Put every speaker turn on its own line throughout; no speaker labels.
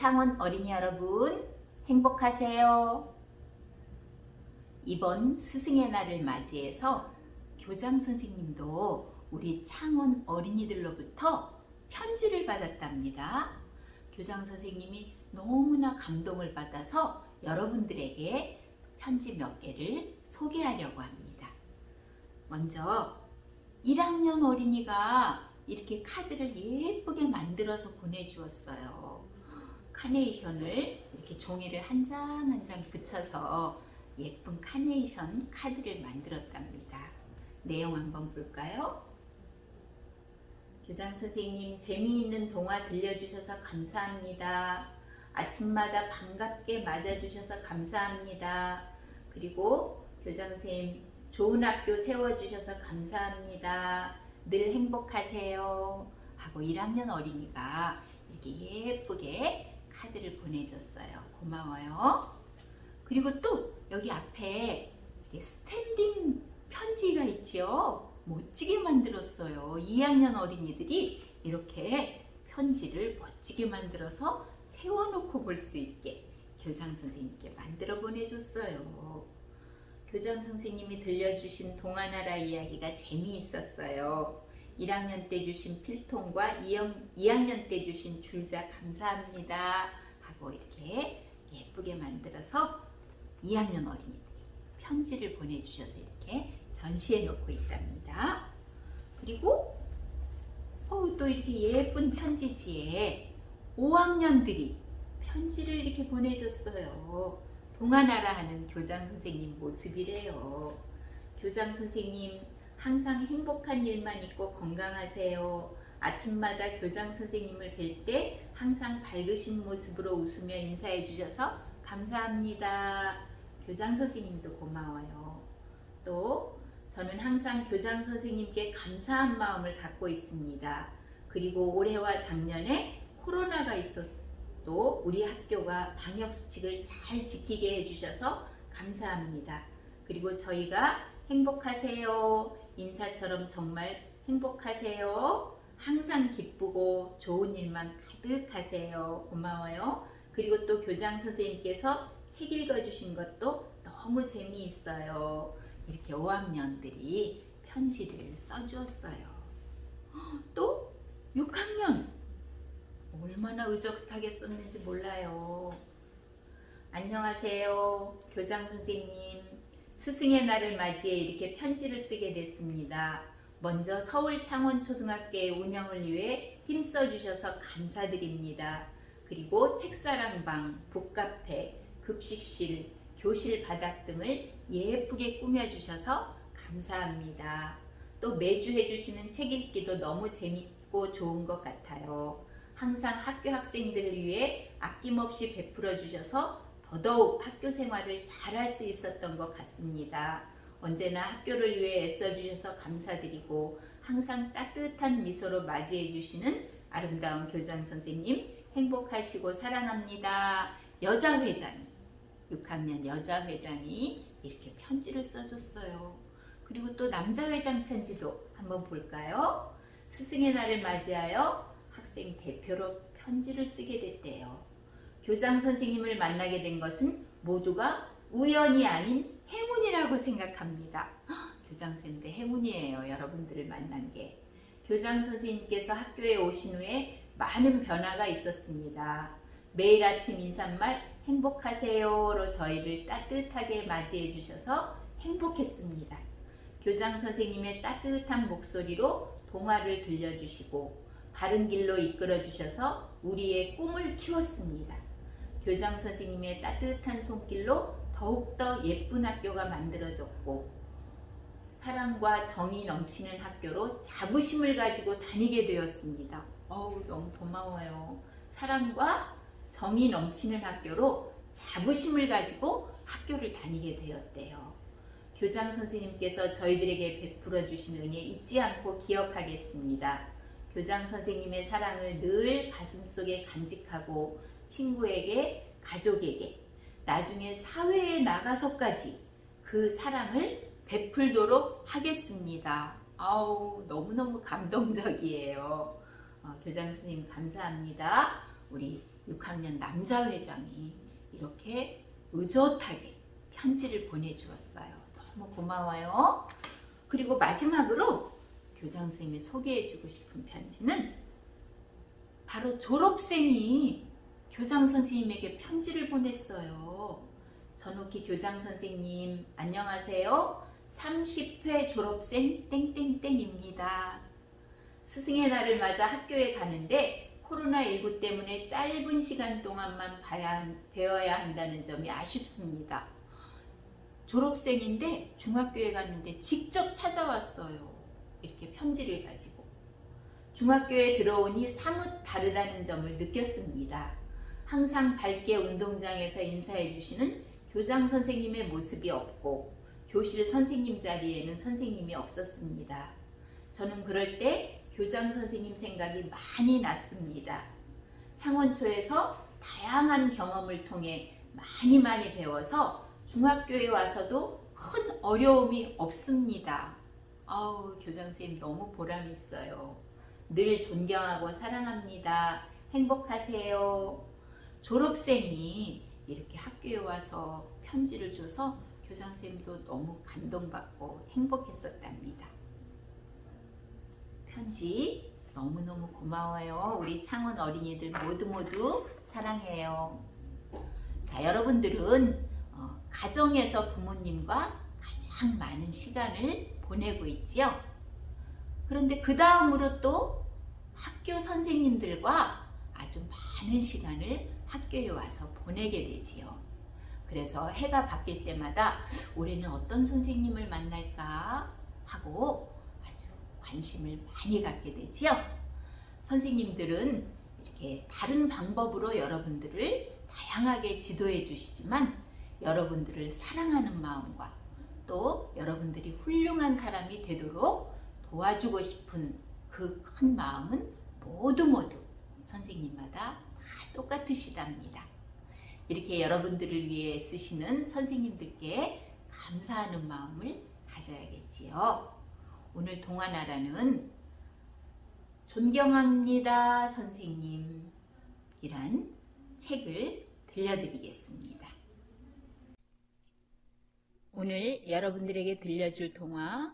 창원 어린이 여러분, 행복하세요. 이번 스승의 날을 맞이해서 교장 선생님도 우리 창원 어린이들로부터 편지를 받았답니다. 교장 선생님이 너무나 감동을 받아서 여러분들에게 편지 몇 개를 소개하려고 합니다. 먼저 1학년 어린이가 이렇게 카드를 예쁘게 만들어서 보내주었어요. 카네이션을 이렇게 종이를 한 장 한 장 붙여서 예쁜 카네이션 카드를 만들었답니다. 내용 한번 볼까요? 교장 선생님, 재미있는 동화 들려주셔서 감사합니다. 아침마다 반갑게 맞아주셔서 감사합니다. 그리고 교장 선생님, 좋은 학교 세워주셔서 감사합니다. 늘 행복하세요. 하고 1학년 어린이가 이렇게 예쁘게 카드를 보내줬어요. 고마워요. 그리고 또 여기 앞에 스탠딩 편지가 있지요. 멋지게 만들었어요. 2학년 어린이들이 이렇게 편지를 멋지게 만들어서 세워놓고 볼 수 있게 교장 선생님께 만들어 보내줬어요. 교장 선생님이 들려주신 동화나라 이야기가 재미있었어요. 1학년 때 주신 필통과 2학년 때 주신 줄자 감사합니다. 하고 이렇게 예쁘게 만들어서 2학년 어린이들이 편지를 보내주셔서 이렇게 전시해 놓고 있답니다. 그리고 또 이렇게 예쁜 편지지에 5학년들이 편지를 이렇게 보내줬어요. 동화나라 하는 교장 선생님 모습이래요. 교장 선생님, 항상 행복한 일만 있고 건강하세요. 아침마다 교장 선생님을 뵐 때 항상 밝으신 모습으로 웃으며 인사해 주셔서 감사합니다. 교장 선생님도 고마워요. 또 저는 항상 교장 선생님께 감사한 마음을 갖고 있습니다. 그리고 올해와 작년에 코로나가 있어도 우리 학교가 방역수칙을 잘 지키게 해주셔서 감사합니다. 그리고 저희가 행복하세요. 인사처럼 정말 행복하세요. 항상 기쁘고 좋은 일만 가득하세요. 고마워요. 그리고 또 교장 선생님께서 책 읽어주신 것도 너무 재미있어요. 이렇게 5학년들이 편지를 써주었어요. 또 6학년 얼마나 의젓하게 썼는지 몰라요. 안녕하세요. 교장 선생님, 스승의 날을 맞이해 이렇게 편지를 쓰게 됐습니다. 먼저 서울 창원초등학교의 운영을 위해 힘써 주셔서 감사드립니다. 그리고 책사랑방, 북카페, 급식실, 교실 바닥 등을 예쁘게 꾸며주셔서 감사합니다. 또 매주 해주시는 책 읽기도 너무 재밌고 좋은 것 같아요. 항상 학교 학생들을 위해 아낌없이 베풀어 주셔서 더더욱 학교 생활을 잘할 수 있었던 것 같습니다. 언제나 학교를 위해 애써주셔서 감사드리고 항상 따뜻한 미소로 맞이해 주시는 아름다운 교장 선생님, 행복하시고 사랑합니다. 여자회장이, 6학년 여자회장이 이렇게 편지를 써줬어요. 그리고 또 남자회장 편지도 한번 볼까요? 스승의 날을 맞이하여 학생 대표로 편지를 쓰게 됐대요. 교장 선생님을 만나게 된 것은 모두가 우연이 아닌 행운이라고 생각합니다. 교장 선생님도 행운이에요. 여러분들을 만난 게. 교장 선생님께서 학교에 오신 후에 많은 변화가 있었습니다. 매일 아침 인사말 행복하세요로 저희를 따뜻하게 맞이해 주셔서 행복했습니다. 교장 선생님의 따뜻한 목소리로 동화를 들려주시고 바른 길로 이끌어 주셔서 우리의 꿈을 키웠습니다. 교장 선생님의 따뜻한 손길로 더욱더 예쁜 학교가 만들어졌고 사랑과 정이 넘치는 학교로 자부심을 가지고 다니게 되었습니다. 너무 고마워요. 사랑과 정이 넘치는 학교로 자부심을 가지고 학교를 다니게 되었대요. 교장 선생님께서 저희들에게 베풀어 주신 은혜 잊지 않고 기억하겠습니다. 교장 선생님의 사랑을 늘 가슴속에 간직하고 친구에게, 가족에게, 나중에 사회에 나가서까지 그 사랑을 베풀도록 하겠습니다. 너무너무 감동적이에요. 교장 선생님 감사합니다. 우리 6학년 남자 회장이 이렇게 의젓하게 편지를 보내주었어요. 너무 고마워요. 그리고 마지막으로 교장 선생님이 소개해주고 싶은 편지는 바로 졸업생이 교장 선생님에게 편지를 보냈어요. 전옥희 교장 선생님 안녕하세요. 30회 졸업생 땡땡땡입니다. 스승의 날을 맞아 학교에 가는데 코로나19 때문에 짧은 시간 동안만 배워야 한다는 점이 아쉽습니다. 졸업생인데 중학교에 갔는데 직접 찾아왔어요. 이렇게 편지를 가지고. 중학교에 들어오니 사뭇 다르다는 점을 느꼈습니다. 항상 밝게 운동장에서 인사해 주시는 교장 선생님의 모습이 없고 교실 선생님 자리에는 선생님이 없었습니다. 저는 그럴 때 교장 선생님 생각이 많이 났습니다. 창원초에서 다양한 경험을 통해 많이 배워서 중학교에 와서도 큰 어려움이 없습니다. 아우, 교장 선생님 너무 보람 있어요. 늘 존경하고 사랑합니다. 행복하세요. 졸업생이 이렇게 학교에 와서 편지를 줘서 교장 선생님도 너무 감동받고 행복했었답니다. 편지 너무너무 고마워요. 우리 창원 어린이들 모두 사랑해요. 자, 여러분들은 가정에서 부모님과 가장 많은 시간을 보내고 있지요. 그런데 그 다음으로 또 학교 선생님들과 아주 많은 시간을 학교에 와서 보내게 되지요. 그래서 해가 바뀔 때마다 올해는 어떤 선생님을 만날까 하고 아주 관심을 많이 갖게 되지요. 선생님들은 이렇게 다른 방법으로 여러분들을 다양하게 지도해 주시지만 여러분들을 사랑하는 마음과 또 여러분들이 훌륭한 사람이 되도록 도와주고 싶은 그 큰 마음은 모두 선생님마다 다 똑같으시답니다. 이렇게 여러분들을 위해 쓰시는 선생님들께 감사하는 마음을 가져야겠지요. 오늘 동화나라는 존경합니다 선생님 이란 책을 들려드리겠습니다. 오늘 여러분들에게 들려줄 동화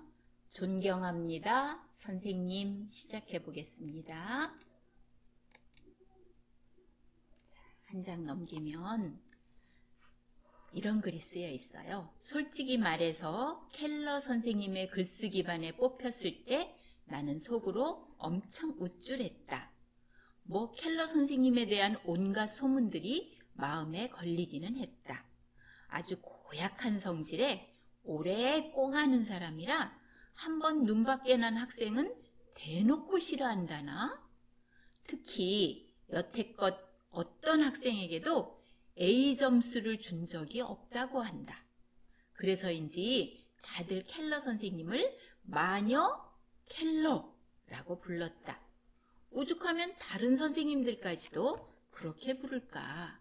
존경합니다 선생님 시작해 보겠습니다. 한 장 넘기면 이런 글이 쓰여 있어요. 솔직히 말해서 켈러 선생님의 글쓰기반에 뽑혔을 때 나는 속으로 엄청 우쭐했다. 뭐 켈러 선생님에 대한 온갖 소문들이 마음에 걸리기는 했다. 아주 고약한 성질에 오래 꽁하는 사람이라 한번 눈밖에 난 학생은 대놓고 싫어한다나? 특히 여태껏 어떤 학생에게도 A 점수를 준 적이 없다고 한다. 그래서인지 다들 켈러 선생님을 마녀 켈러라고 불렀다. 오죽하면 다른 선생님들까지도 그렇게 부를까.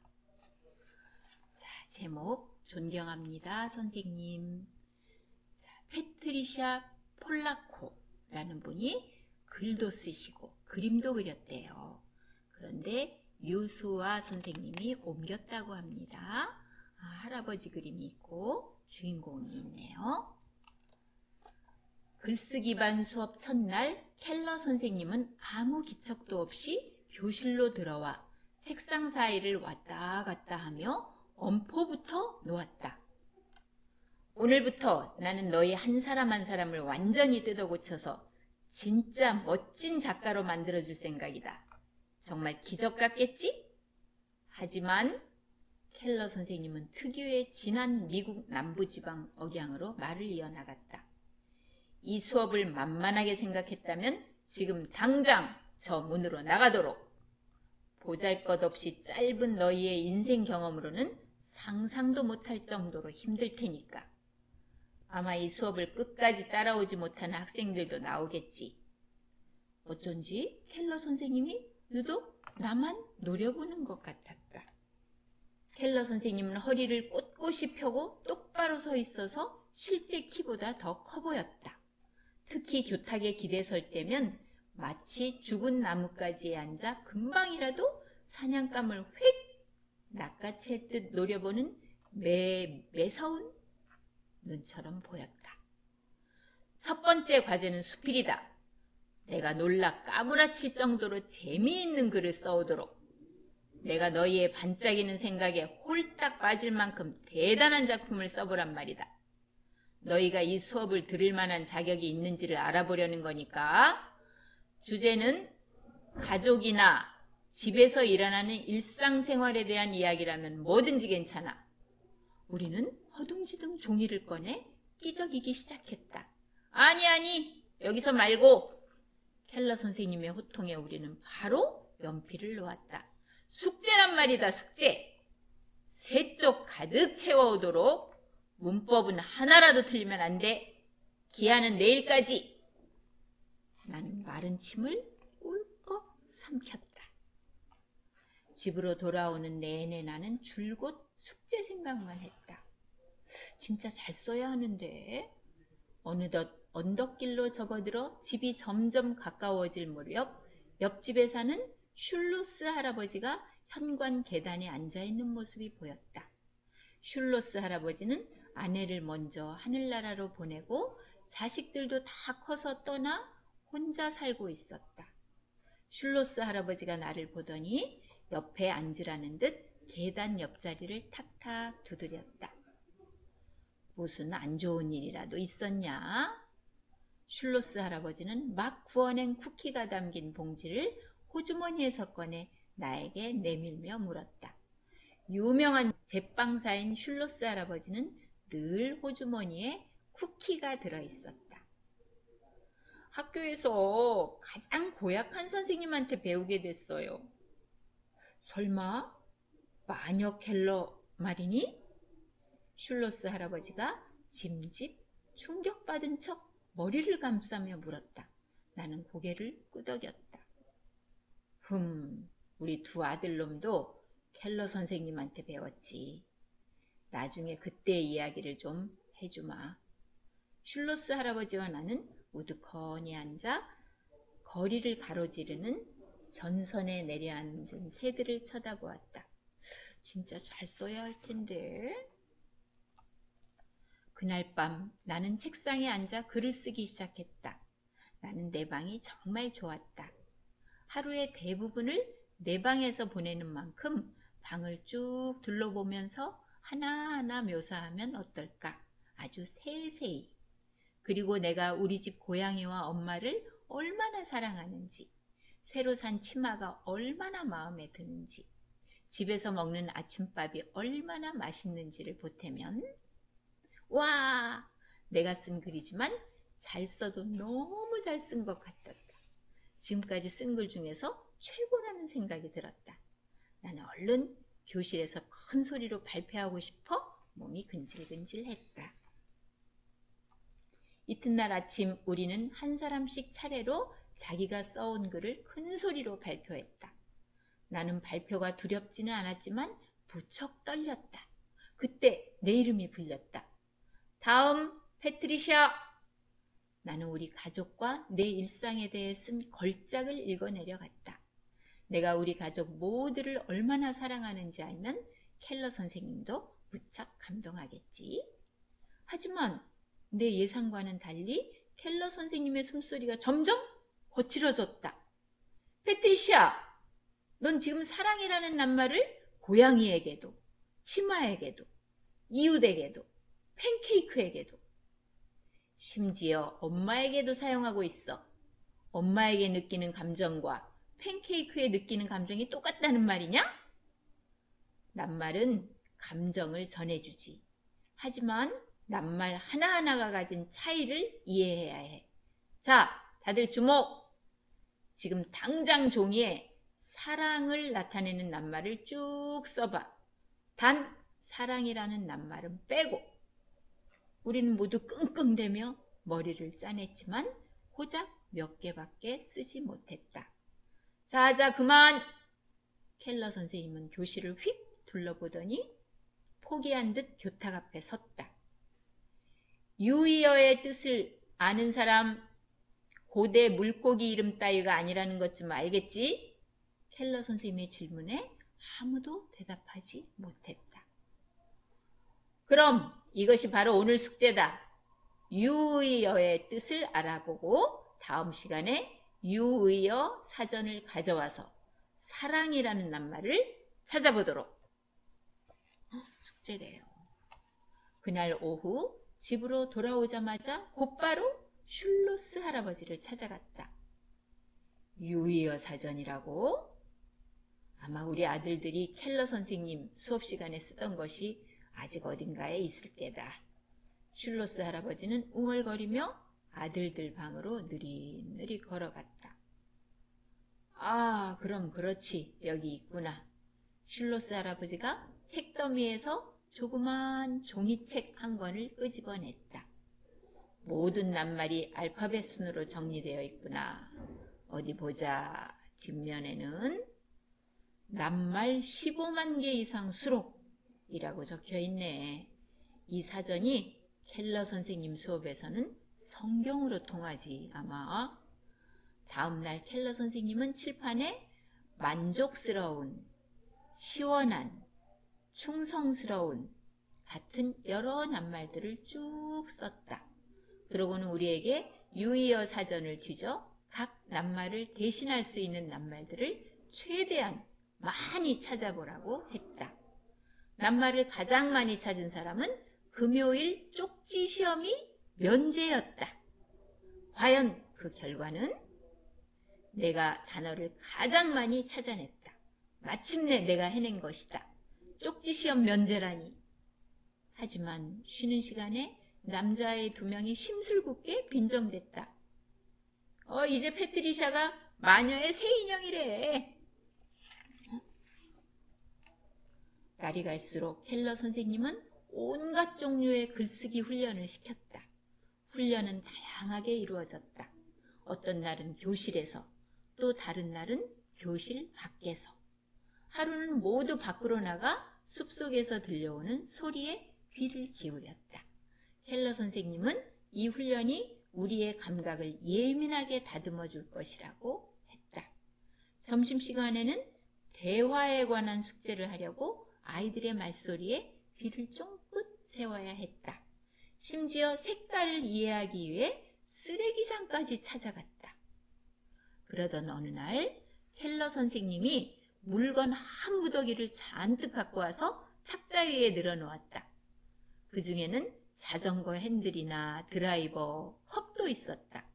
자, 제목 존경합니다 선생님. 자, 패트리샤 폴라코라는 분이 글도 쓰시고 그림도 그렸대요. 그런데 유수아 선생님이 옮겼다고 합니다. 할아버지 그림이 있고 주인공이 있네요. 글쓰기반 수업 첫날 켈러 선생님은 아무 기척도 없이 교실로 들어와 책상 사이를 왔다 갔다 하며 엄포부터 놓았다. 오늘부터 나는 너희 한 사람 한 사람을 완전히 뜯어고쳐서 진짜 멋진 작가로 만들어줄 생각이다. 정말 기적 같겠지? 하지만 켈러 선생님은 특유의 진한 미국 남부지방 억양으로 말을 이어나갔다. 이 수업을 만만하게 생각했다면 지금 당장 저 문으로 나가도록. 보잘것없이 짧은 너희의 인생 경험으로는 상상도 못할 정도로 힘들 테니까. 아마 이 수업을 끝까지 따라오지 못하는 학생들도 나오겠지. 어쩐지 켈러 선생님이 유독 나만 노려보는 것 같았다. 켈러 선생님은 허리를 꼿꼿이 펴고 똑바로 서 있어서 실제 키보다 더 커 보였다. 특히 교탁에 기대 설 때면 마치 죽은 나뭇가지에 앉아 금방이라도 사냥감을 휙 낚아챌 듯 노려보는 매서운 눈처럼 보였다. 첫 번째 과제는 수필이다. 내가 놀라 까무라칠 정도로 재미있는 글을 써오도록 내가 너희의 반짝이는 생각에 홀딱 빠질 만큼 대단한 작품을 써보란 말이다. 너희가 이 수업을 들을 만한 자격이 있는지를 알아보려는 거니까 주제는 가족이나 집에서 일어나는 일상생활에 대한 이야기라면 뭐든지 괜찮아. 우리는 허둥지둥 종이를 꺼내 끼적이기 시작했다. 아니, 여기서 말고. 켈러 선생님의 호통에 우리는 바로 연필을 놓았다. 숙제란 말이다, 숙제. 세 쪽 가득 채워오도록. 문법은 하나라도 틀리면 안 돼. 기한은 내일까지. 나는 마른 침을 꿀꺽 삼켰다. 집으로 돌아오는 내내 나는 줄곧 숙제 생각만 했다. 진짜 잘 써야 하는데. 어느덧 언덕길로 접어들어 집이 점점 가까워질 무렵 옆집에 사는 슐로스 할아버지가 현관 계단에 앉아있는 모습이 보였다. 슐로스 할아버지는 아내를 먼저 하늘나라로 보내고 자식들도 다 커서 떠나 혼자 살고 있었다. 슐로스 할아버지가 나를 보더니 옆에 앉으라는 듯 계단 옆자리를 탁탁 두드렸다. 무슨 안 좋은 일이라도 있었냐? 슐로스 할아버지는 막 구워낸 쿠키가 담긴 봉지를 호주머니에서 꺼내 나에게 내밀며 물었다. 유명한 제빵사인 슐로스 할아버지는 늘 호주머니에 쿠키가 들어있었다. 학교에서 가장 고약한 선생님한테 배우게 됐어요. 설마 마녀 켈러 말이니? 슐로스 할아버지가 짐짓 충격받은 척 머리를 감싸며 물었다. 나는 고개를 끄덕였다. 우리 두 아들놈도 켈러 선생님한테 배웠지. 나중에 그때 이야기를 좀 해주마. 슐로스 할아버지와 나는 우두커니 앉아 거리를 가로지르는 전선에 내려앉은 새들을 쳐다보았다. 진짜 잘 써야 할 텐데. 그날 밤 나는 책상에 앉아 글을 쓰기 시작했다. 나는 내 방이 정말 좋았다. 하루의 대부분을 내 방에서 보내는 만큼 방을 쭉 둘러보면서 하나하나 묘사하면 어떨까? 아주 세세히. 그리고 내가 우리 집 고양이와 엄마를 얼마나 사랑하는지, 새로 산 치마가 얼마나 마음에 드는지, 집에서 먹는 아침밥이 얼마나 맛있는지를 보태면 와! 내가 쓴 글이지만 잘 써도 너무 잘 쓴 것 같았다. 지금까지 쓴 글 중에서 최고라는 생각이 들었다. 나는 얼른 교실에서 큰 소리로 발표하고 싶어 몸이 근질근질했다. 이튿날 아침 우리는 한 사람씩 차례로 자기가 써온 글을 큰 소리로 발표했다. 나는 발표가 두렵지는 않았지만 부쩍 떨렸다. 그때 내 이름이 불렸다. 다음 패트리샤. 나는 우리 가족과 내 일상에 대해 쓴 걸작을 읽어내려갔다. 내가 우리 가족 모두를 얼마나 사랑하는지 알면 켈러 선생님도 무척 감동하겠지. 하지만 내 예상과는 달리 켈러 선생님의 숨소리가 점점 거칠어졌다. 패트리샤, 넌 지금 사랑이라는 낱말을 고양이에게도, 치마에게도, 이웃에게도, 팬케이크에게도, 심지어 엄마에게도 사용하고 있어. 엄마에게 느끼는 감정과 팬케이크에 느끼는 감정이 똑같다는 말이냐? 낱말은 감정을 전해주지. 하지만 낱말 하나하나가 가진 차이를 이해해야 해. 자, 다들 주목! 지금 당장 종이에 사랑을 나타내는 낱말을 쭉 써봐. 단 사랑이라는 낱말은 빼고. 우리는 모두 끙끙대며 머리를 짜냈지만 고작 몇 개밖에 쓰지 못했다. 자, 그만! 켈러 선생님은 교실을 휙 둘러보더니 포기한 듯 교탁 앞에 섰다. 유이어의 뜻을 아는 사람, 고대 물고기 이름 따위가 아니라는 것 좀 알겠지? 켈러 선생님의 질문에 아무도 대답하지 못했다. 그럼 이것이 바로 오늘 숙제다. 유의어의 뜻을 알아보고 다음 시간에 유의어 사전을 가져와서 사랑이라는 낱말을 찾아보도록. 숙제래요. 그날 오후 집으로 돌아오자마자 곧바로 슐로스 할아버지를 찾아갔다. 유의어 사전이라고? 아마 우리 아들들이 켈러 선생님 수업 시간에 쓰던 것이 아직 어딘가에 있을 때다. 슐로스 할아버지는 웅얼거리며 아들들 방으로 느릿느릿 걸어갔다. 아, 그럼 그렇지. 여기 있구나. 슐로스 할아버지가 책더미에서 조그만 종이책 한 권을 끄집어냈다. 모든 낱말이 알파벳 순으로 정리되어 있구나. 어디 보자. 뒷면에는 낱말 15만 개 이상 수록이라고 적혀 있네. 이 사전이 켈러 선생님 수업에서는 성경으로 통하지 아마. 다음날 켈러 선생님은 칠판에 만족스러운, 시원한, 충성스러운 같은 여러 낱말들을 쭉 썼다. 그러고는 우리에게 유의어 사전을 뒤져 각 낱말을 대신할 수 있는 낱말들을 최대한 많이 찾아보라고 했다. 낱말을 가장 많이 찾은 사람은 금요일 쪽지 시험이 면제였다. 과연 그 결과는? 내가 단어를 가장 많이 찾아냈다. 마침내 내가 해낸 것이다. 쪽지 시험 면제라니. 하지만 쉬는 시간에 남자아이 2명이 심술궂게 빈정댔다. 이제 패트리샤가 마녀의 새 인형이래. 날이 갈수록 켈러 선생님은 온갖 종류의 글쓰기 훈련을 시켰다. 훈련은 다양하게 이루어졌다. 어떤 날은 교실에서, 또 다른 날은 교실 밖에서. 하루는 모두 밖으로 나가 숲속에서 들려오는 소리에 귀를 기울였다. 켈러 선생님은 이 훈련이 우리의 감각을 예민하게 다듬어 줄 것이라고 했다. 점심시간에는 대화에 관한 숙제를 하려고 아이들의 말소리에 귀를 쫑긋 세워야 했다. 심지어 색깔을 이해하기 위해 쓰레기장까지 찾아갔다. 그러던 어느 날 켈러 선생님이 물건 한 무더기를 잔뜩 갖고 와서 탁자 위에 늘어놓았다. 그 중에는 자전거 핸들이나 드라이버, 컵도 있었다.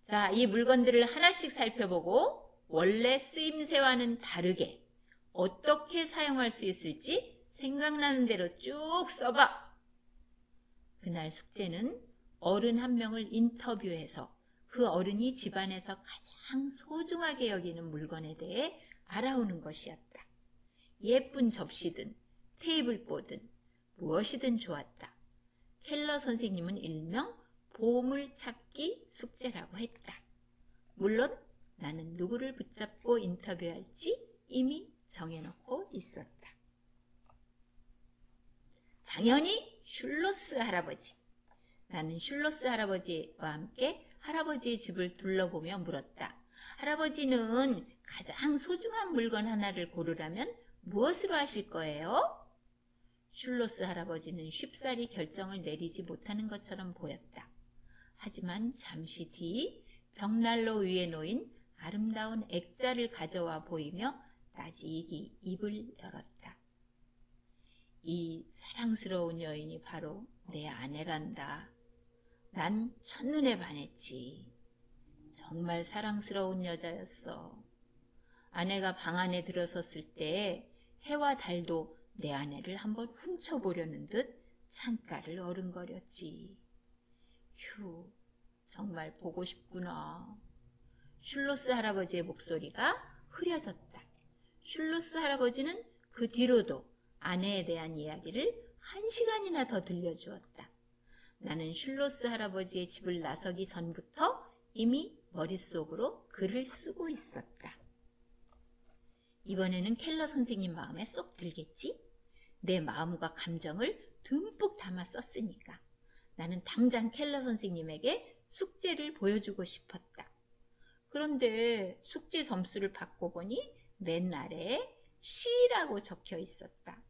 자, 이 물건들을 하나씩 살펴보고 원래 쓰임새와는 다르게 어떻게 사용할 수 있을지 생각나는 대로 쭉 써봐. 그날 숙제는 어른 한 명을 인터뷰해서 그 어른이 집안에서 가장 소중하게 여기는 물건에 대해 알아오는 것이었다. 예쁜 접시든 테이블보든 무엇이든 좋았다. 켈러 선생님은 일명 보물찾기 숙제라고 했다. 물론 나는 누구를 붙잡고 인터뷰할지 이미 정해놓고 있었다. 당연히 슐로스 할아버지. 나는 슐로스 할아버지와 함께 할아버지의 집을 둘러보며 물었다. 할아버지는 가장 소중한 물건 하나를 고르라면 무엇으로 하실 거예요? 슐로스 할아버지는 쉽사리 결정을 내리지 못하는 것처럼 보였다. 하지만 잠시 뒤 벽난로 위에 놓인 아름다운 액자를 가져와 보이며 따지기 입을 열었다. 이 사랑스러운 여인이 바로 내 아내란다. 난 첫눈에 반했지. 정말 사랑스러운 여자였어. 아내가 방 안에 들어섰을 때 해와 달도 내 아내를 한번 훔쳐보려는 듯 창가를 어른거렸지. 휴, 정말 보고 싶구나. 슐로스 할아버지의 목소리가 흐려졌다. 슐로스 할아버지는 그 뒤로도 아내에 대한 이야기를 1시간이나 더 들려주었다. 나는 슐로스 할아버지의 집을 나서기 전부터 이미 머릿속으로 글을 쓰고 있었다. 이번에는 켈러 선생님 마음에 쏙 들겠지? 내 마음과 감정을 듬뿍 담아 썼으니까. 나는 당장 켈러 선생님에게 숙제를 보여주고 싶었다. 그런데 숙제 점수를 받고 보니 맨 아래에 C라고 적혀 있었다.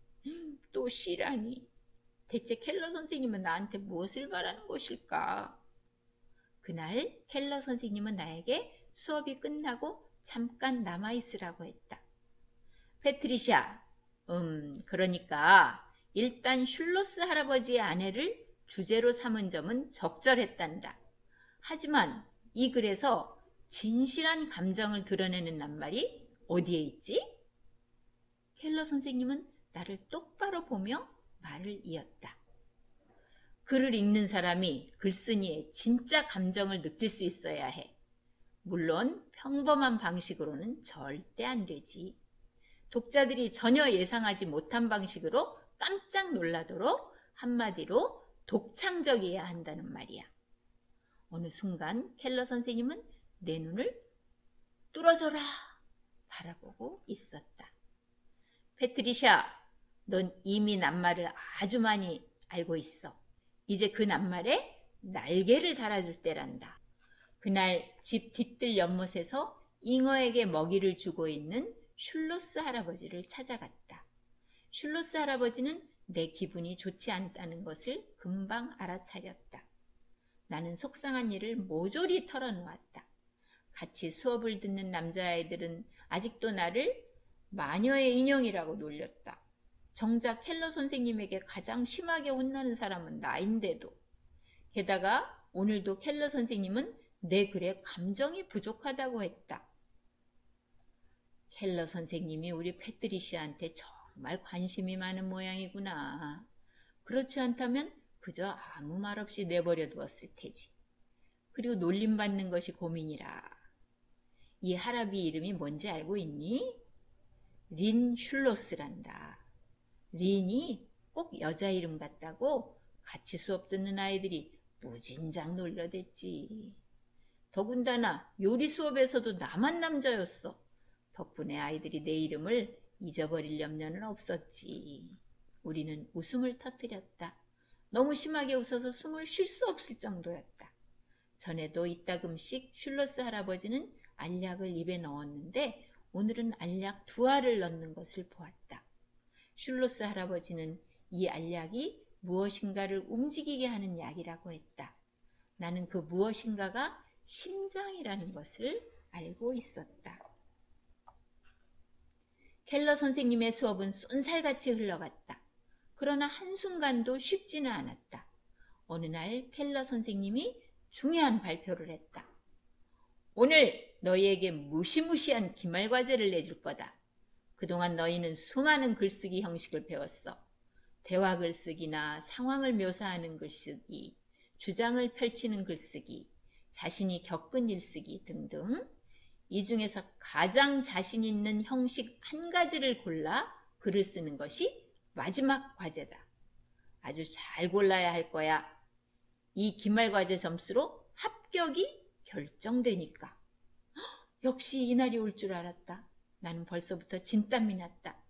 또 C라니. 대체 켈러 선생님은 나한테 무엇을 바라는 것일까? 그날 켈러 선생님은 나에게 수업이 끝나고 잠깐 남아있으라고 했다. 패트리샤, 그러니까 일단 슐로스 할아버지의 아내를 주제로 삼은 점은 적절했단다. 하지만 이 글에서 진실한 감정을 드러내는 낱말이 어디에 있지? 켈러 선생님은 나를 똑바로 보며 말을 이었다. 글을 읽는 사람이 글쓴이의 진짜 감정을 느낄 수 있어야 해. 물론 평범한 방식으로는 절대 안 되지. 독자들이 전혀 예상하지 못한 방식으로 깜짝 놀라도록 한마디로 독창적이어야 한다는 말이야. 어느 순간 켈러 선생님은 내 눈을 뚫어져라 바라보고 있었다. 패트리샤, 넌 이미 낱말을 아주 많이 알고 있어. 이제 그 낱말에 날개를 달아줄 때란다. 그날 집 뒤뜰 연못에서 잉어에게 먹이를 주고 있는 슐로스 할아버지를 찾아갔다. 슐로스 할아버지는 내 기분이 좋지 않다는 것을 금방 알아차렸다. 나는 속상한 일을 모조리 털어놓았다. 같이 수업을 듣는 남자아이들은 아직도 나를 마녀의 인형이라고 놀렸다. 정작 켈러 선생님에게 가장 심하게 혼나는 사람은 나인데도. 게다가 오늘도 켈러 선생님은 내 글에 감정이 부족하다고 했다. 켈러 선생님이 우리 패트리시아한테 정말 관심이 많은 모양이구나. 그렇지 않다면 그저 아무 말 없이 내버려 두었을 테지. 그리고 놀림받는 것이 고민이라. 이 할아비 이름이 뭔지 알고 있니? 린 슐로스란다. 린이 꼭 여자 이름 같다고 같이 수업 듣는 아이들이 무진장 놀려댔지. 더군다나 요리 수업에서도 나만 남자였어. 덕분에 아이들이 내 이름을 잊어버릴 염려는 없었지. 우리는 웃음을 터뜨렸다. 너무 심하게 웃어서 숨을 쉴 수 없을 정도였다. 전에도 이따금씩 슐로스 할아버지는 알약을 입에 넣었는데 오늘은 알약 2알을 넣는 것을 보았다. 슐로스 할아버지는 이 알약이 무엇인가를 움직이게 하는 약이라고 했다. 나는 그 무엇인가가 심장이라는 것을 알고 있었다. 켈러 선생님의 수업은 쏜살같이 흘러갔다. 그러나 한순간도 쉽지는 않았다. 어느 날 켈러 선생님이 중요한 발표를 했다. 오늘 너희에게 무시무시한 기말과제를 내줄 거다. 그동안 너희는 수많은 글쓰기 형식을 배웠어. 대화 글쓰기나 상황을 묘사하는 글쓰기, 주장을 펼치는 글쓰기, 자신이 겪은 일쓰기 등등. 이 중에서 가장 자신 있는 형식 한 가지를 골라 글을 쓰는 것이 마지막 과제다. 아주 잘 골라야 할 거야. 이 기말과제 점수로 합격이 결정되니까. 역시 이날이 올 줄 알았다. 나는 벌써부터 진땀이 났다.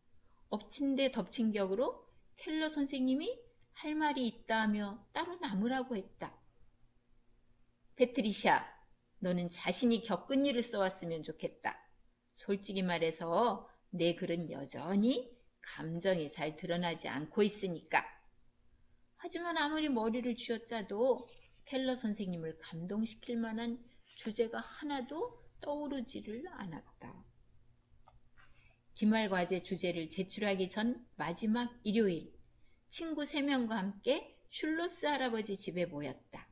엎친 데 덮친 격으로 켈러 선생님이 할 말이 있다며 따로 남으라고 했다. 패트리샤, 너는 자신이 겪은 일을 써왔으면 좋겠다. 솔직히 말해서 내 글은 여전히 감정이 잘 드러나지 않고 있으니까. 하지만 아무리 머리를 쥐어짜도 켈러 선생님을 감동시킬 만한 주제가 하나도 떠오르지를 않았다. 기말과제 주제를 제출하기 전 마지막 일요일, 친구 3명과 함께 슐로스 할아버지 집에 모였다.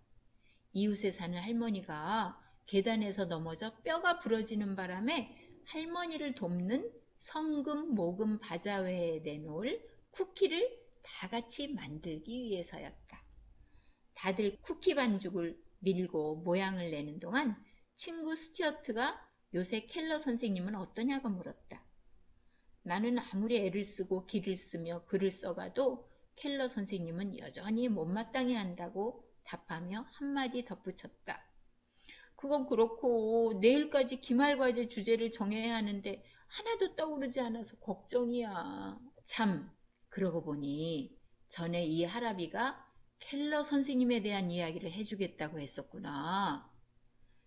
이웃에 사는 할머니가 계단에서 넘어져 뼈가 부러지는 바람에 할머니를 돕는 성금 모금 바자회에 내놓을 쿠키를 다 같이 만들기 위해서였다. 다들 쿠키 반죽을 밀고 모양을 내는 동안 친구 스튜어트가 요새 켈러 선생님은 어떠냐고 물었다. 나는 아무리 애를 쓰고 기를 쓰며 글을 써가도 켈러 선생님은 여전히 못마땅해 한다고 답하며 한마디 덧붙였다. 그건 그렇고 내일까지 기말과제 주제를 정해야 하는데 하나도 떠오르지 않아서 걱정이야. 참, 그러고 보니 전에 이 할아비가 켈러 선생님에 대한 이야기를 해주겠다고 했었구나.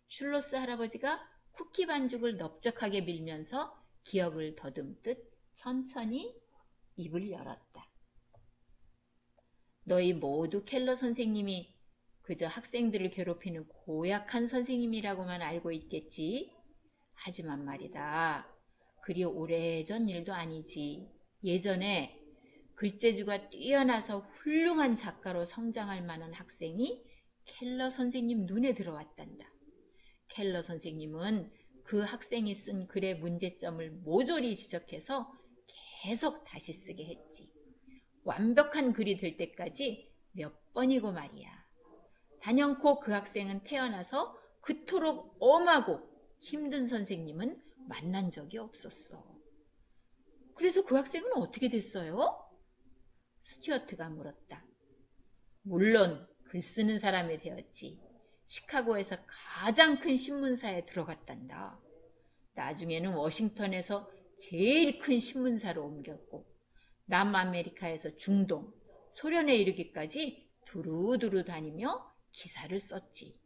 슐로스 할아버지가 쿠키 반죽을 넓적하게 밀면서 기억을 더듬듯 천천히 입을 열었다. 너희 모두 켈러 선생님이 그저 학생들을 괴롭히는 고약한 선생님이라고만 알고 있겠지. 하지만 말이다. 그리 오래전 일도 아니지. 예전에 글재주가 뛰어나서 훌륭한 작가로 성장할 만한 학생이 켈러 선생님 눈에 들어왔단다. 켈러 선생님은 그 학생이 쓴 글의 문제점을 모조리 지적해서 계속 다시 쓰게 했지. 완벽한 글이 될 때까지 몇 번이고 말이야. 단연코 그 학생은 태어나서 그토록 엄하고 힘든 선생님은 만난 적이 없었어. 그래서 그 학생은 어떻게 됐어요? 스튜어트가 물었다. 물론 글 쓰는 사람이 되었지. 시카고에서 가장 큰 신문사에 들어갔단다. 나중에는 워싱턴에서 제일 큰 신문사로 옮겼고 남아메리카에서 중동, 소련에 이르기까지 두루두루 다니며 기사를 썼지.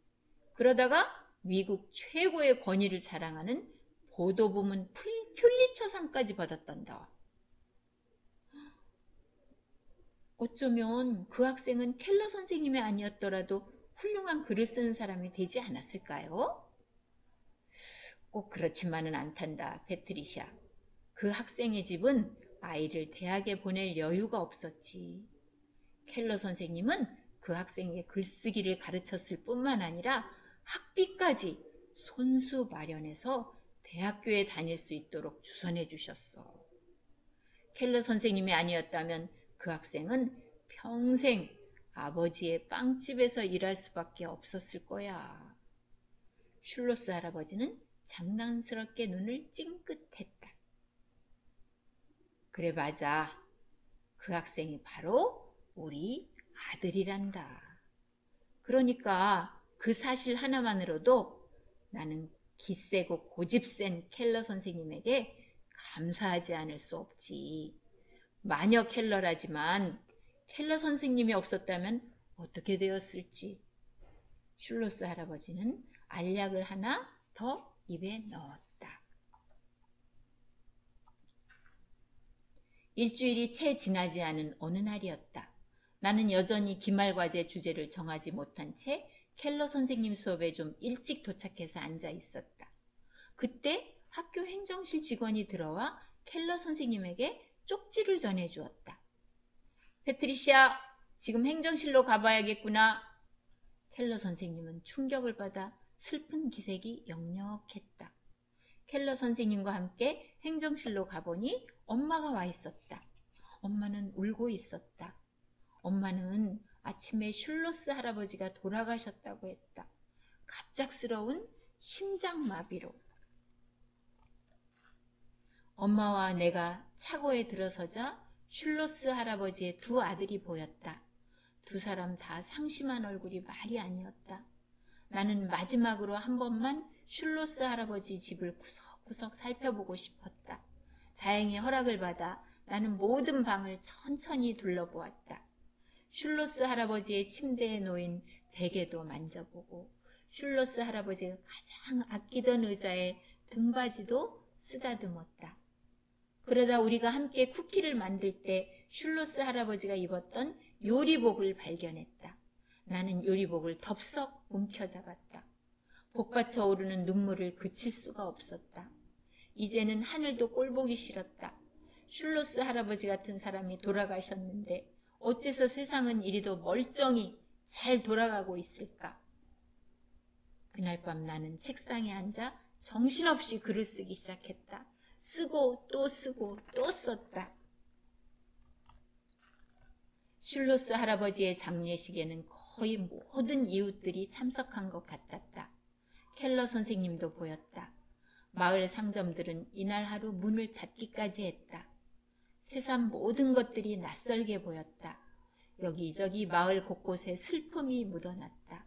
그러다가 미국 최고의 권위를 자랑하는 보도부문 퓰리처상까지 받았단다. 어쩌면 그 학생은 켈러 선생님이 아니었더라도 훌륭한 글을 쓰는 사람이 되지 않았을까요? 꼭 그렇지만은 않단다, 패트리샤. 그 학생의 집은 아이를 대학에 보낼 여유가 없었지. 켈러 선생님은 그 학생에게 글쓰기를 가르쳤을 뿐만 아니라 학비까지 손수 마련해서 대학교에 다닐 수 있도록 주선해 주셨어. 켈러 선생님이 아니었다면 그 학생은 평생 아버지의 빵집에서 일할 수밖에 없었을 거야. 슐로스 할아버지는 장난스럽게 눈을 찡긋했다. 그래, 맞아. 그 학생이 바로 우리 아들이란다. 그러니까 그 사실 하나만으로도 나는 기세고 고집센 켈러 선생님에게 감사하지 않을 수 없지. 마녀 켈러라지만 켈러 선생님이 없었다면 어떻게 되었을지. 슐로스 할아버지는 알약을 하나 더 입에 넣었다. 일주일이 채 지나지 않은 어느 날이었다. 나는 여전히 기말과제 주제를 정하지 못한 채 켈러 선생님 수업에 좀 일찍 도착해서 앉아 있었다. 그때 학교 행정실 직원이 들어와 켈러 선생님에게 쪽지를 전해주었다. 패트리샤, 지금 행정실로 가봐야겠구나. 켈러 선생님은 충격을 받아 슬픈 기색이 역력했다. 켈러 선생님과 함께 행정실로 가보니 엄마가 와 있었다. 엄마는 울고 있었다. 엄마는 아침에 슐로스 할아버지가 돌아가셨다고 했다. 갑작스러운 심장마비로. 엄마와 내가 차고에 들어서자 슐로스 할아버지의 두 아들이 보였다. 두 사람 다 상심한 얼굴이 말이 아니었다. 나는 마지막으로 한 번만 슐로스 할아버지 집을 구석구석 살펴보고 싶었다. 다행히 허락을 받아 나는 모든 방을 천천히 둘러보았다. 슐로스 할아버지의 침대에 놓인 베개도 만져보고 슐로스 할아버지가 가장 아끼던 의자의 등받이도 쓰다듬었다. 그러다 우리가 함께 쿠키를 만들 때 슐로스 할아버지가 입었던 요리복을 발견했다. 나는 요리복을 덥석 움켜잡았다. 복받쳐 오르는 눈물을 그칠 수가 없었다. 이제는 하늘도 꼴보기 싫었다. 슐로스 할아버지 같은 사람이 돌아가셨는데 어째서 세상은 이리도 멀쩡히 잘 돌아가고 있을까? 그날 밤 나는 책상에 앉아 정신없이 글을 쓰기 시작했다. 쓰고 또 쓰고 또 썼다. 슐로스 할아버지의 장례식에는 거의 모든 이웃들이 참석한 것 같았다. 켈러 선생님도 보였다. 마을 상점들은 이날 하루 문을 닫기까지 했다. 세상 모든 것들이 낯설게 보였다. 여기저기 마을 곳곳에 슬픔이 묻어났다.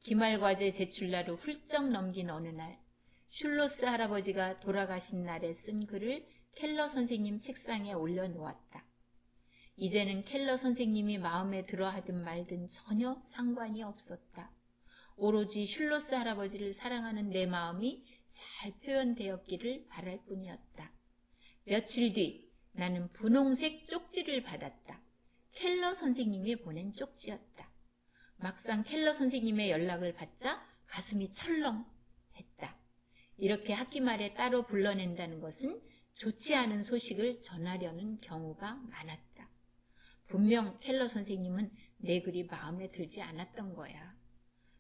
기말과제 제출날을 훌쩍 넘긴 어느 날 슐로스 할아버지가 돌아가신 날에 쓴 글을 켈러 선생님 책상에 올려놓았다. 이제는 켈러 선생님이 마음에 들어하든 말든 전혀 상관이 없었다. 오로지 슐로스 할아버지를 사랑하는 내 마음이 잘 표현되었기를 바랄 뿐이었다. 며칠 뒤 나는 분홍색 쪽지를 받았다. 켈러 선생님이 보낸 쪽지였다. 막상 켈러 선생님의 연락을 받자 가슴이 철렁했다. 이렇게 학기 말에 따로 불러낸다는 것은 좋지 않은 소식을 전하려는 경우가 많았다. 분명 켈러 선생님은 내 글이 마음에 들지 않았던 거야.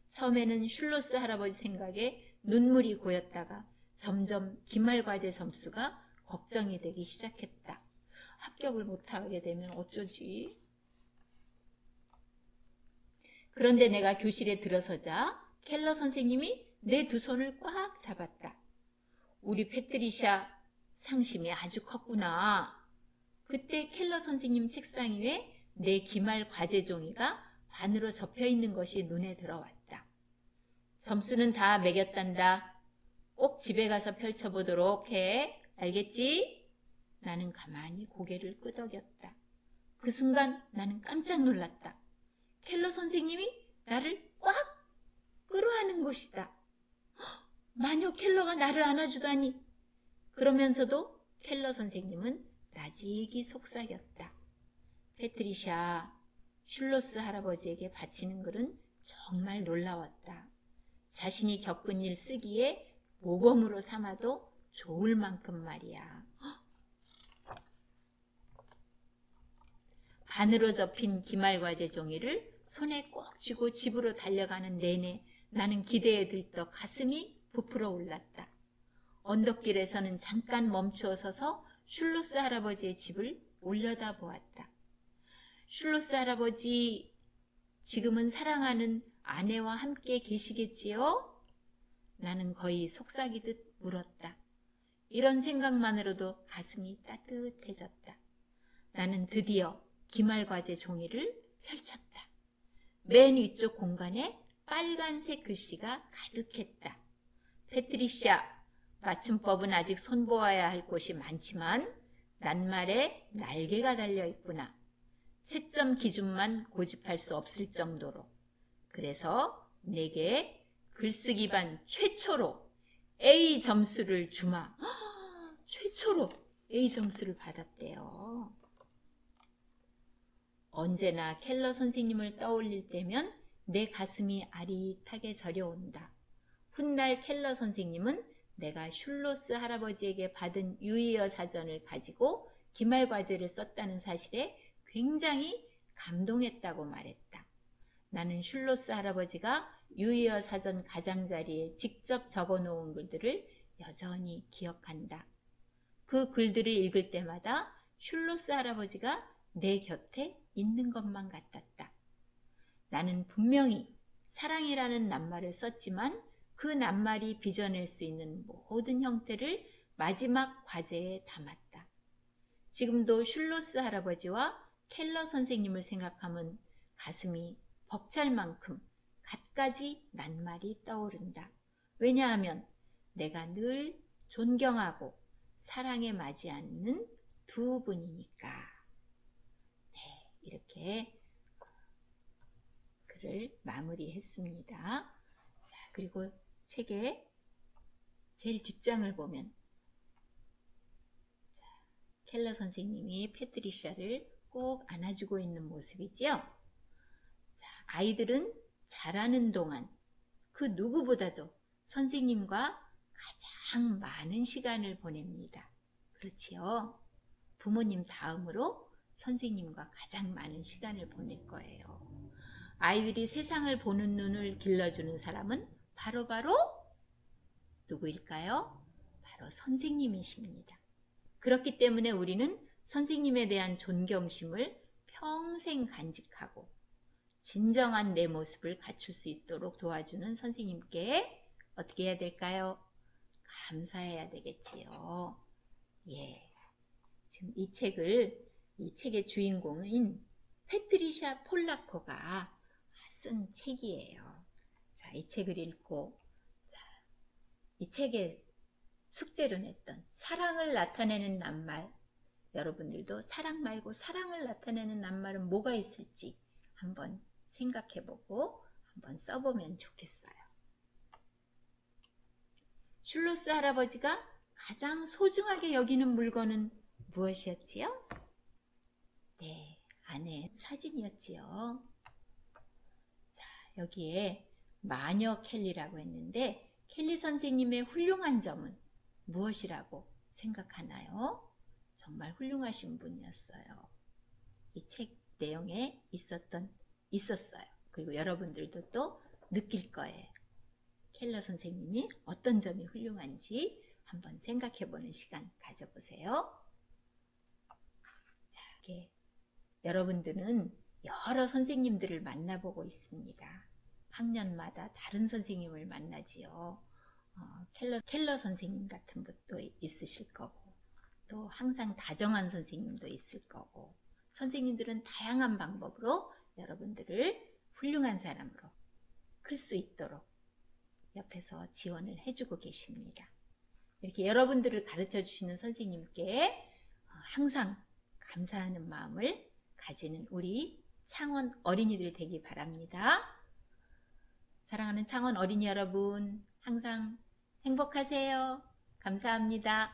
처음에는 슐로스 할아버지 생각에 눈물이 고였다가 점점 기말과제 점수가 걱정이 되기 시작했다. 합격을 못하게 되면 어쩌지? 그런데 내가 교실에 들어서자 켈러 선생님이 내 두 손을 꽉 잡았다. 우리 패트리샤 상심이 아주 컸구나. 그때 켈러 선생님 책상 위에 내 기말 과제 종이가 반으로 접혀 있는 것이 눈에 들어왔다. 점수는 다 매겼단다. 꼭 집에 가서 펼쳐보도록 해. 알겠지? 나는 가만히 고개를 끄덕였다. 그 순간 나는 깜짝 놀랐다. 켈러 선생님이 나를 꽉 끌어안은 것이다. 마녀 켈러가 나를 안아주다니. 그러면서도 켈러 선생님은 나직이 속삭였다. 패트리샤, 슐로스 할아버지에게 바치는 글은 정말 놀라웠다. 자신이 겪은 일 쓰기에 모범으로 삼아도 좋을 만큼 말이야. 반으로 접힌 기말과제 종이를 손에 꼭 쥐고 집으로 달려가는 내내 나는 기대에 들떠 가슴이 부풀어 올랐다. 언덕길에서는 잠깐 멈추어 서서 슐로스 할아버지의 집을 올려다 보았다. 슐로스 할아버지, 지금은 사랑하는 아내와 함께 계시겠지요? 나는 거의 속삭이듯 물었다. 이런 생각만으로도 가슴이 따뜻해졌다. 나는 드디어 기말과제 종이를 펼쳤다. 맨 위쪽 공간에 빨간색 글씨가 가득했다. 패트리샤, 맞춤법은 아직 손보아야 할 곳이 많지만 낱말에 날개가 달려있구나. 채점 기준만 고집할 수 없을 정도로. 그래서 내게 글쓰기 반 최초로 A 점수를 주마. 최초로 A 점수를 받았대요. 언제나 켈러 선생님을 떠올릴 때면 내 가슴이 아릿하게 저려온다. 훗날 켈러 선생님은 내가 슐로스 할아버지에게 받은 유의어 사전을 가지고 기말과제를 썼다는 사실에 굉장히 감동했다고 말했다. 나는 슐로스 할아버지가 유의어 사전 가장자리에 직접 적어놓은 글들을 여전히 기억한다. 그 글들을 읽을 때마다 슐로스 할아버지가 내 곁에 있는 것만 같았다. 나는 분명히 사랑이라는 낱말을 썼지만 그 낱말이 빚어낼 수 있는 모든 형태를 마지막 과제에 담았다. 지금도 슐로스 할아버지와 켈러 선생님을 생각하면 가슴이 벅찰 만큼 갖가지 낱말이 떠오른다. 왜냐하면 내가 늘 존경하고 사랑에 맞지 않는 두 분이니까. 네, 이렇게 글을 마무리했습니다. 자, 그리고 책의 제일 뒷장을 보면 켈러 선생님이 패트리샤를 꼭 안아주고 있는 모습이지요. 자, 아이들은 자라는 동안 그 누구보다도 선생님과 가장 많은 시간을 보냅니다. 그렇지요? 부모님 다음으로 선생님과 가장 많은 시간을 보낼 거예요. 아이들이 세상을 보는 눈을 길러주는 사람은 바로 누구일까요? 바로 선생님이십니다. 그렇기 때문에 우리는 선생님에 대한 존경심을 평생 간직하고 진정한 내 모습을 갖출 수 있도록 도와주는 선생님께 어떻게 해야 될까요? 감사해야 되겠지요. 예. 지금 이 책의 주인공인 패트리샤 폴라코가 쓴 책이에요. 자, 이 책을 읽고, 이 책에 숙제로 냈던 사랑을 나타내는 낱말, 여러분들도 사랑 말고 사랑을 나타내는 낱말은 뭐가 있을지 한번 생각해보고 한번 써보면 좋겠어요. 슐로스 할아버지가 가장 소중하게 여기는 물건은 무엇이었지요? 네, 아내의 사진이었지요. 자, 여기에 마녀 켈리라고 했는데 켈리 선생님의 훌륭한 점은 무엇이라고 생각하나요? 정말 훌륭하신 분이었어요. 이 책 내용에 있었어요. 그리고 여러분들도 또 느낄 거예요. 켈러 선생님이 어떤 점이 훌륭한지 한번 생각해보는 시간 가져보세요. 자, 여러분들은 여러 선생님들을 만나보고 있습니다. 학년마다 다른 선생님을 만나지요. 켈러 선생님 같은 분도 있으실 거고, 또 항상 다정한 선생님도 있을 거고, 선생님들은 다양한 방법으로 여러분들을 훌륭한 사람으로 클 수 있도록 옆에서 지원을 해주고 계십니다. 이렇게 여러분들을 가르쳐 주시는 선생님께 항상 감사하는 마음을 가지는 우리 창원 어린이들 되기 바랍니다. 사랑하는 창원 어린이 여러분, 항상 행복하세요. 감사합니다.